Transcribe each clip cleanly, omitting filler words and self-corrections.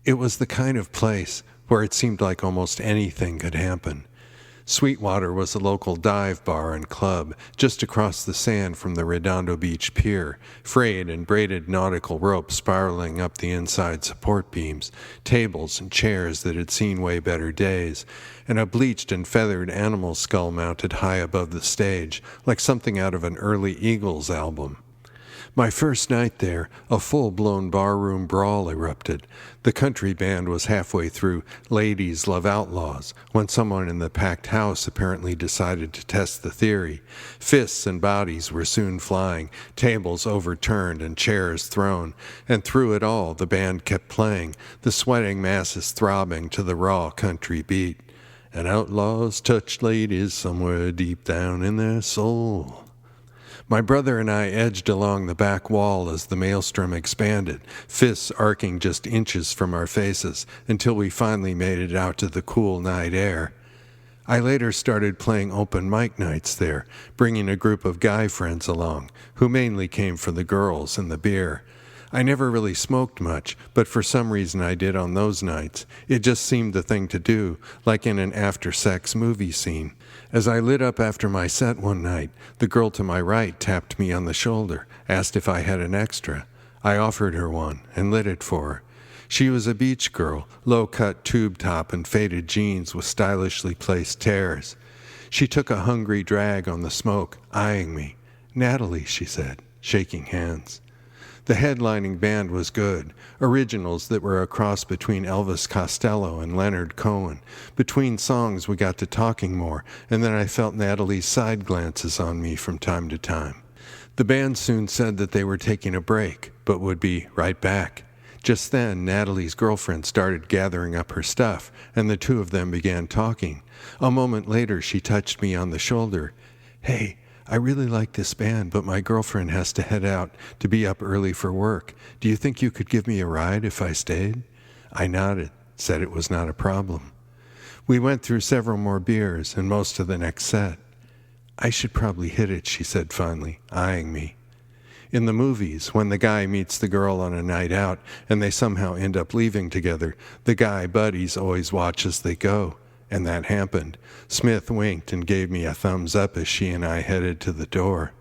It was the kind of place where it seemed like almost anything could happen. Sweetwater was a local dive bar and club just across the sand from the Redondo Beach pier, frayed and braided nautical ropes spiraling up the inside support beams, tables and chairs that had seen way better days, and a bleached and feathered animal skull mounted high above the stage, like something out of an early Eagles album. My first night there, a full-blown barroom brawl erupted. The country band was halfway through Ladies Love Outlaws when someone in the packed house apparently decided to test the theory. Fists and bodies were soon flying, tables overturned and chairs thrown, and through it all the band kept playing, the sweating masses throbbing to the raw country beat. And outlaws touch ladies somewhere deep down in their soul. My brother and I edged along the back wall as the maelstrom expanded, fists arcing just inches from our faces, until we finally made it out to the cool night air. I later started playing open mic nights there, bringing a group of guy friends along, who mainly came for the girls and the beer. I never really smoked much, but for some reason I did on those nights. It just seemed the thing to do, like in an after-sex movie scene. As I lit up after my set one night, the girl to my right tapped me on the shoulder, asked if I had an extra. I offered her one and lit it for her. She was a beach girl, low-cut tube top and faded jeans with stylishly placed tears. She took a hungry drag on the smoke, eyeing me. "Natalie," she said, shaking hands. The headlining band was good, originals that were a cross between Elvis Costello and Leonard Cohen. Between songs we got to talking more, and then I felt Natalie's side glances on me from time to time. The band soon said that they were taking a break, but would be right back. Just then, Natalie's girlfriend started gathering up her stuff, and the two of them began talking. A moment later, she touched me on the shoulder. "Hey, I really like this band, but my girlfriend has to head out to be up early for work. Do you think you could give me a ride if I stayed?" I nodded, said it was not a problem. We went through several more beers and most of the next set. "I should probably hit it," she said finally, eyeing me. In the movies, when the guy meets the girl on a night out and they somehow end up leaving together, the guy buddies always watch as they go. And that happened. Smith winked and gave me a thumbs up as she and I headed to the door.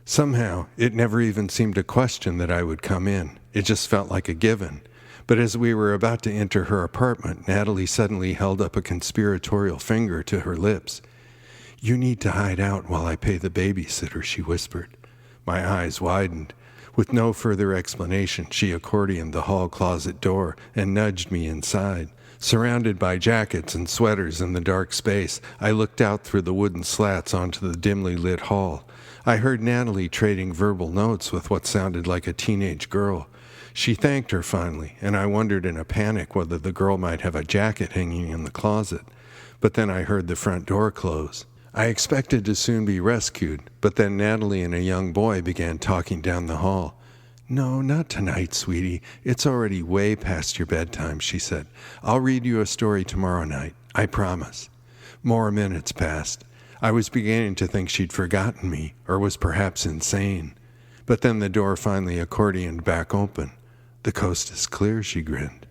Somehow, it never even seemed a question that I would come in. It just felt like a given. But as we were about to enter her apartment, Natalie suddenly held up a conspiratorial finger to her lips. "You need to hide out while I pay the babysitter," she whispered. My eyes widened. With no further explanation, she accordioned the hall closet door and nudged me inside. Surrounded by jackets and sweaters in the dark space, I looked out through the wooden slats onto the dimly lit hall. I heard Natalie trading verbal notes with what sounded like a teenage girl. She thanked her finally, and I wondered in a panic whether the girl might have a jacket hanging in the closet. But then I heard the front door close. I expected to soon be rescued, but then Natalie and a young boy began talking down the hall. "No, not tonight, sweetie. It's already way past your bedtime," she said. "I'll read you a story tomorrow night. I promise." More minutes passed. I was beginning to think she'd forgotten me, or was perhaps insane. But then the door finally accordioned back open. "The coast is clear," she grinned.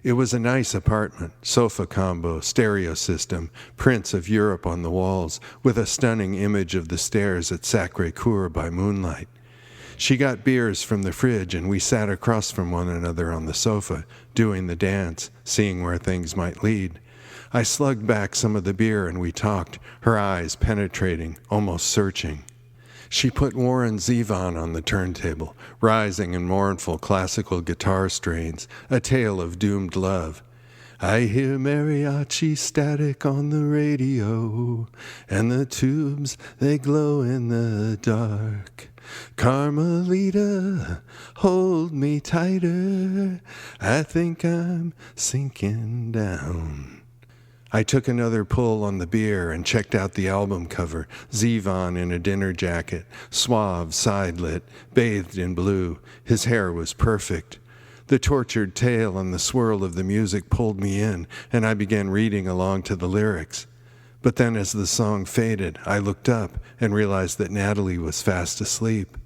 It was a nice apartment, sofa combo, stereo system, prints of Europe on the walls, with a stunning image of the stairs at Sacré-Cœur by moonlight. She got beers from the fridge, and we sat across from one another on the sofa, doing the dance, seeing where things might lead. I slugged back some of the beer, and we talked, her eyes penetrating, almost searching. She put Warren Zevon on the turntable, rising in mournful classical guitar strains, a tale of doomed love. "I hear mariachi static on the radio, and the tubes, they glow in the dark. Carmelita, hold me tighter, I think I'm sinking down." I took another pull on the beer and checked out the album cover, Zevon in a dinner jacket, suave, side-lit, bathed in blue. His hair was perfect. The tortured tale and the swirl of the music pulled me in, and I began reading along to the lyrics. But then as the song faded, I looked up and realized that Natalie was fast asleep.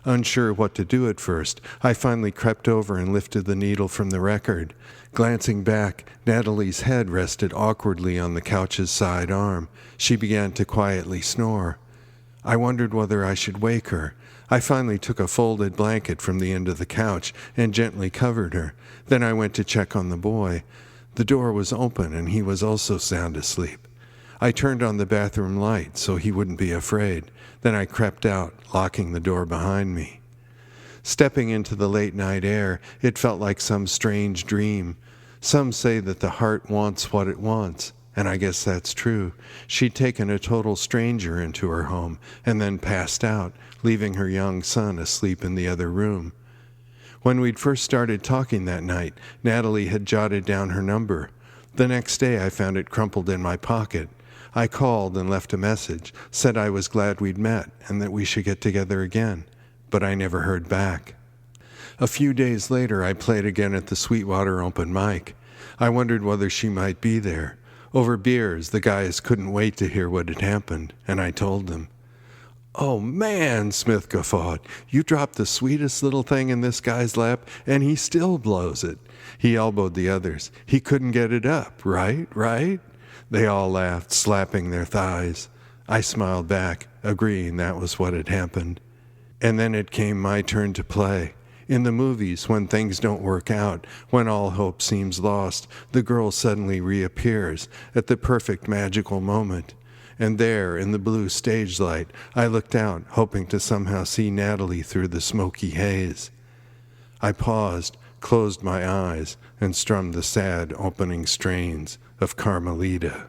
Unsure what to do at first, I finally crept over and lifted the needle from the record. Glancing back, Natalie's head rested awkwardly on the couch's side arm. She began to quietly snore. I wondered whether I should wake her. I finally took a folded blanket from the end of the couch and gently covered her. Then I went to check on the boy. The door was open and he was also sound asleep. I turned on the bathroom light so he wouldn't be afraid. Then I crept out, locking the door behind me. Stepping into the late night air, it felt like some strange dream. Some say that the heart wants what it wants, and I guess that's true. She'd taken a total stranger into her home and then passed out, leaving her young son asleep in the other room. When we'd first started talking that night, Natalie had jotted down her number. The next day I found it crumpled in my pocket. I called and left a message, said I was glad we'd met and that we should get together again, but I never heard back. A few days later, I played again at the Sweetwater open mic. I wondered whether she might be there. Over beers, the guys couldn't wait to hear what had happened, and I told them. "Oh, man," Smith guffawed. "You dropped the sweetest little thing in this guy's lap, and he still blows it." He elbowed the others. "He couldn't get it up, right?" They all laughed, slapping their thighs. I smiled back, agreeing that was what had happened. And then it came my turn to play. In the movies, when things don't work out, when all hope seems lost, the girl suddenly reappears at the perfect magical moment. And there, in the blue stage light, I looked out, hoping to somehow see Natalie through the smoky haze. I paused, closed my eyes, and strummed the sad opening strains of Carmelita.